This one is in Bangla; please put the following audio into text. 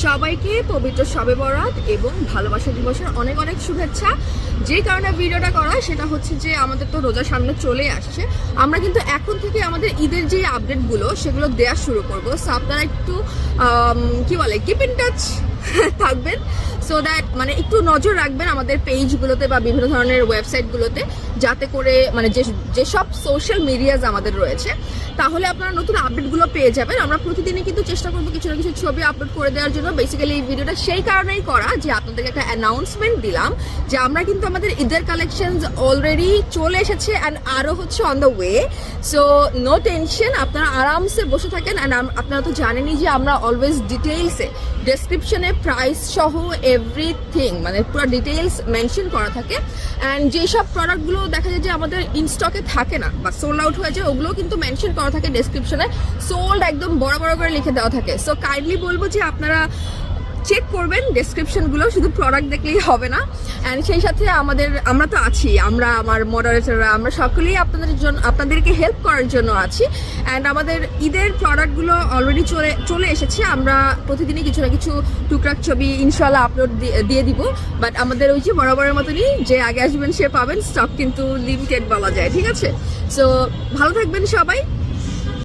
সবাইকে পবিত্র শবে বরাত এবং ভালোবাসা দিবসের অনেক অনেক শুভেচ্ছা। যে কারণে ভিডিওটা করা সেটা হচ্ছে যে আমাদের তো রোজা সামনে চলে আসছে, আমরা কিন্তু এখন থেকে আমাদের ঈদের যে আপডেটগুলো সেগুলো দেওয়া শুরু করবো। সো আপনারা একটু কি বলে কিপ ইন টাচ থাকবেন, সো দ্যাট মানে একটু নজর রাখবেন আমাদের পেজগুলোতে বা বিভিন্ন ধরনের ওয়েবসাইটগুলোতে, যাতে করে মানে যেসব সোশ্যাল মিডিয়াজ আমাদের রয়েছে তাহলে আপনারা নতুন আপডেটগুলো পেয়ে যাবেন। আমরা প্রতিদিনই কিন্তু চেষ্টা করবো কিছু না কিছু ছবি আপলোড করে দেওয়ার জন্য। বেসিক্যালি এই ভিডিওটা সেই কারণেই করা যে আপনাদেরকে একটা অ্যানাউন্সমেন্ট দিলাম যে আমরা কিন্তু আমাদের ঈদের কালেকশনস অলরেডি চলে এসেছে অ্যান্ড আরও হচ্ছে on the way. So no tension, আপনারা আরামসে বসে থাকেন। অ্যান্ড আপনারা তো জানেনই যে আমরা অলওয়েজ ডিটেইলসে ডেসক্রিপশনে প্রাইস সহ এভরিথিং মানে পুরো ডিটেইলস মেনশন করা থাকে। অ্যান্ড যেসব প্রোডাক্টগুলো দেখা যায় যে আমাদের ইনস্টকে থাকে না বা সোল্ড আউট হয়ে যায়, ওগুলো কিন্তু মেনশন করা থাকে ডেসক্রিপশনে, সোল্ড একদম বড় বড় করে লিখে দেওয়া থাকে। সো কাইন্ডলি বলবো যে আপনারা চেক করবেন ডেসক্রিপশনগুলো, শুধু প্রোডাক্ট দেখলেই হবে না। অ্যান্ড সেই সাথে আমরা তো আছি, আমার মডারেটররা আমরা সকলেই আপনাদেরকে হেল্প করার জন্য আছি। অ্যান্ড আমাদের ঈদের প্রোডাক্টগুলো অলরেডি চলে এসেছে। আমরা প্রতিদিনই কিছু না কিছু টুকটাক ছবি ইনশাল্লাহ আপলোড দিয়ে দিব। বাট আমাদের ওই যে বরাবরের মতনই যে আগে আসবেন সে পাবেন, স্টক কিন্তু লিমিটেড বলা যায়, ঠিক আছে? সো ভালো থাকবেন সবাই।